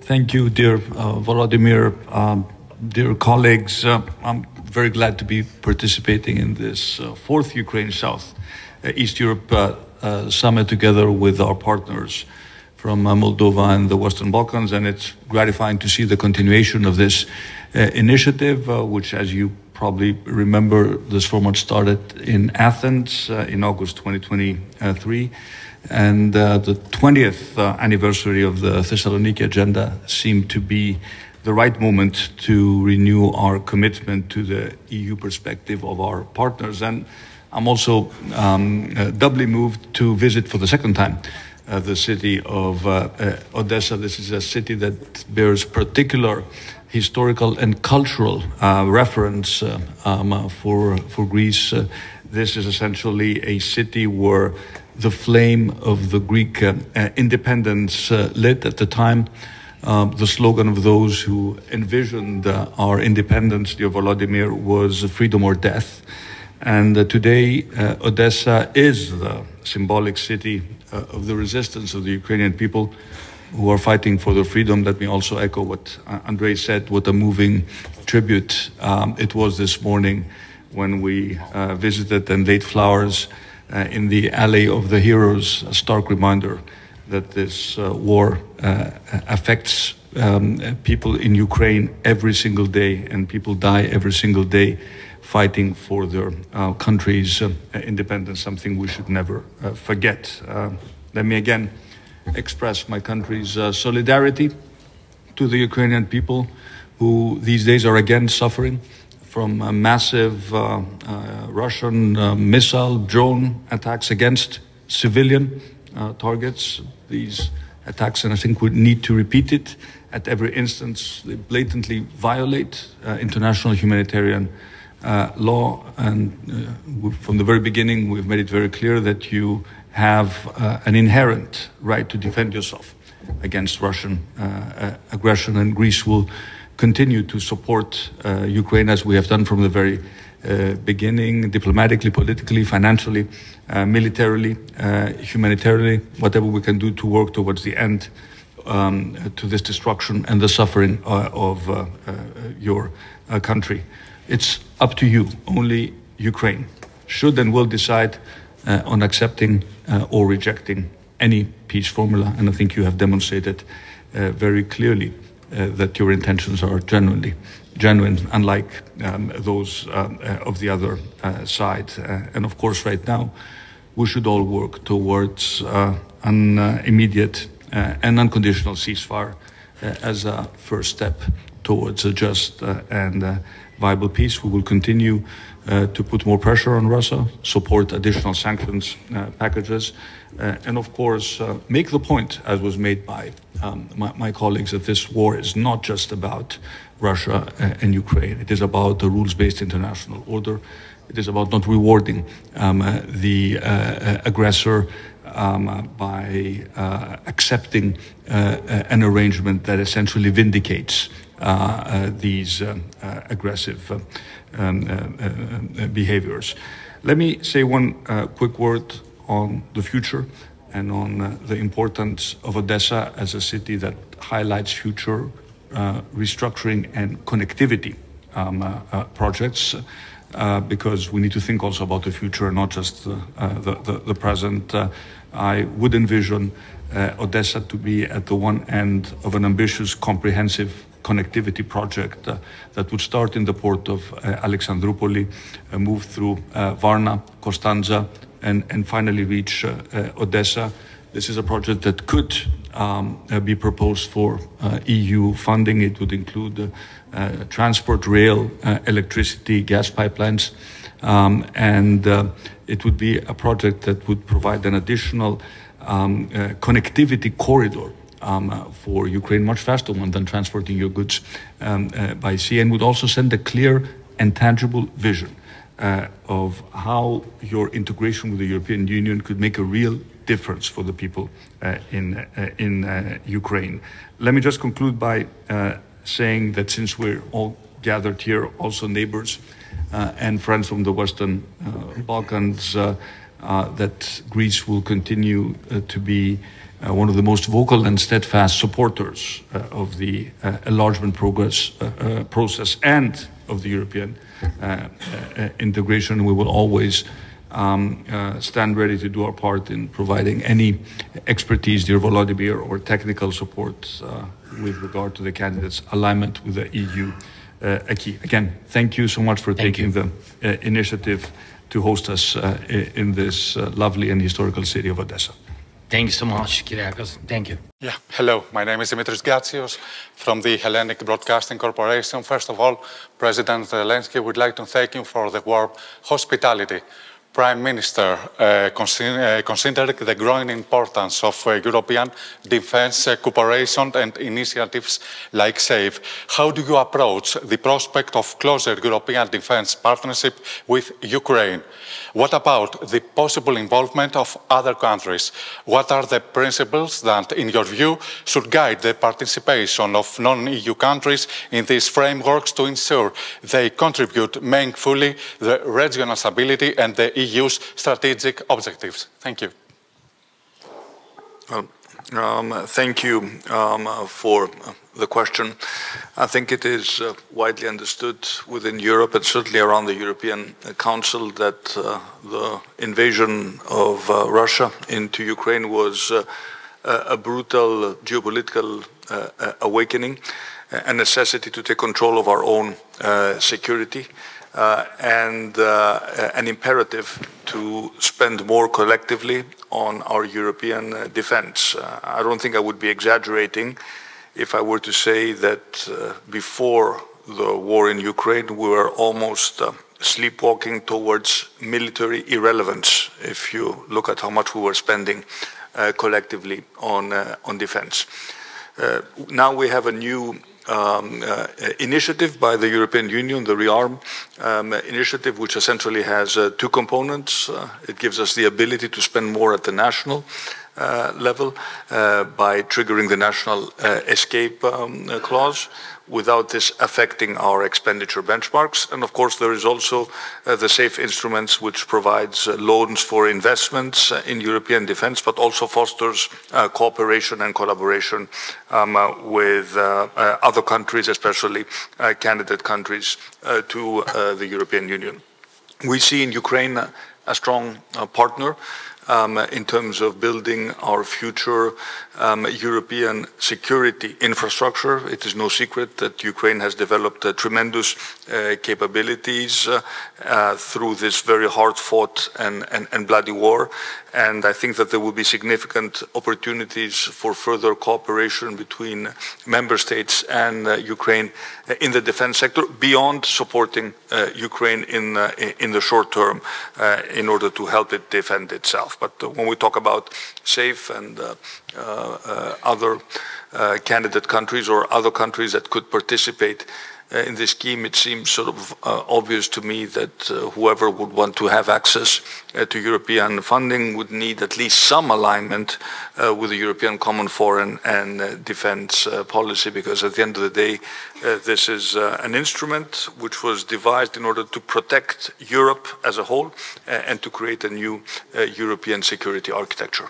Thank you, dear Volodymyr. Dear colleagues, I'm very glad to be participating in this fourth Ukraine South East Europe summit together with our partners from Moldova and the Western Balkans, and it's gratifying to see the continuation of this initiative, which, as you probably remember, this format started in Athens in August 2023, and the 20th anniversary of the Thessaloniki Agenda seemed to be the right moment to renew our commitment to the EU perspective of our partners. And I'm also doubly moved to visit for the second time the city of Odessa. This is a city that bears particular historical and cultural reference for Greece. This is essentially a city where the flame of the Greek independence lit at the time. The slogan of those who envisioned our independence, dear Volodymyr, was freedom or death. And today, Odessa is the symbolic city of the resistance of the Ukrainian people who are fighting for their freedom. Let me also echo what Andrei said, what a moving tribute it was this morning when we visited and laid flowers in the Alley of the Heroes, a stark reminder that this war affects people in Ukraine every single day, and people die every single day fighting for their country's independence, something we should never forget. Let me again express my country's solidarity to the Ukrainian people who these days are again suffering from massive Russian missile drone attacks against civilian targets. These attacks, and I think we need to repeat it at every instance, they blatantly violate international humanitarian law, and from the very beginning we've made it very clear that you have an inherent right to defend yourself against Russian aggression, and Greece will continue to support Ukraine as we have done from the very beginning, diplomatically, politically, financially, militarily, humanitarily, whatever we can do to work towards the end to this destruction and the suffering of your country. It's up to you. Only Ukraine should and will decide on accepting or rejecting any peace formula, and I think you have demonstrated very clearly that your intentions are genuine, unlike those of the other side. And of course, right now, we should all work towards an immediate and unconditional ceasefire as a first step towards a just and viable peace. We will continue to put more pressure on Russia, support additional sanctions packages, and of course make the point, as was made by my colleagues, that this war is not just about Russia and Ukraine. It is about the rules-based international order. It is about not rewarding the aggressor by accepting an arrangement that essentially vindicates these aggressive behaviors. Let me say one quick word on the future and on the importance of Odessa as a city that highlights future restructuring and connectivity projects, because we need to think also about the future, not just the present. I would envision Odessa to be at the one end of an ambitious, comprehensive connectivity project that would start in the port of Alexandroupoli, move through Varna, Constanza, and finally reach Odessa. This is a project that could be proposed for EU funding. It would include transport, rail, electricity, gas pipelines, and it would be a project that would provide an additional connectivity corridor for Ukraine, much faster one than transporting your goods by sea, and would also send a clear and tangible vision of how your integration with the European Union could make a real difference for the people in Ukraine. Let me just conclude by saying that since we're all gathered here, also neighbors and friends from the Western Balkans, that Greece will continue to be one of the most vocal and steadfast supporters of the enlargement process and of the European integration. We will always stand ready to do our part in providing any expertise, dear Volodymyr, or technical support with regard to the candidates' alignment with the EU acquis. Again, thank you so much for taking the initiative to host us in this lovely and historical city of Odessa. Thank you so much, Kyriakos. Thank you. Yeah, hello. My name is Dimitris Gatsios from the Hellenic Broadcasting Corporation. First of all, President Zelensky would like to thank you for the warm hospitality. Prime Minister, considering the growing importance of European defense cooperation and initiatives like SAFE, how do you approach the prospect of closer European defense partnership with Ukraine? What about the possible involvement of other countries? What are the principles that, in your view, should guide the participation of non-EU countries in these frameworks to ensure they contribute meaningfully the regional stability and the EU's strategic objectives? Thank you. Thank you for the question. I think it is widely understood within Europe and certainly around the European Council that the invasion of Russia into Ukraine was a brutal geopolitical awakening, a necessity to take control of our own security, and an imperative to spend more collectively on our European defense. I don't think I would be exaggerating if I were to say that before the war in Ukraine, we were almost sleepwalking towards military irrelevance, if you look at how much we were spending collectively on defense. Now we have a new initiative by the European Union, the ReArm initiative, which essentially has two components. It gives us the ability to spend more at the national level by triggering the national escape clause without this affecting our expenditure benchmarks. And of course, there is also the SAFE instruments, which provides loans for investments in European defense, but also fosters cooperation and collaboration with other countries, especially candidate countries to the European Union. We see in Ukraine a strong partner in terms of building our future European security infrastructure. It is no secret that Ukraine has developed tremendous capabilities through this very hard-fought and bloody war. And I think that there will be significant opportunities for further cooperation between member states and Ukraine in the defense sector, beyond supporting Ukraine in the short term in order to help it defend itself. But when we talk about SAFE and other candidate countries or other countries that could participate in this scheme, it seems sort of obvious to me that whoever would want to have access to European funding would need at least some alignment with the European Common Foreign and Defence Policy, because at the end of the day, this is an instrument which was devised in order to protect Europe as a whole and to create a new European security architecture.